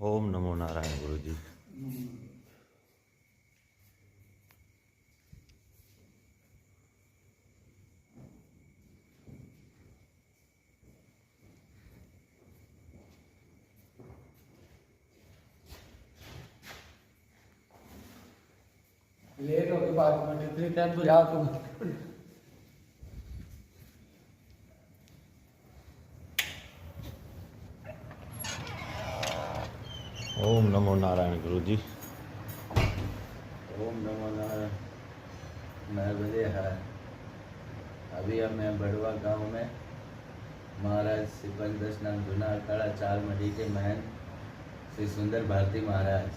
ओम नमो नारायण गुरु जी। Late होगी बात में जितनी टाइम बुझाओ तुम। ओम नमो नारायण गुरु जी। ओम नमो नारायण। मैं बजे है अभी मैं बड़वा गांव में महाराज श्री पंचदश नाम जूना अखाड़ा 4 मडी के महंत श्री सुंदर भारती महाराज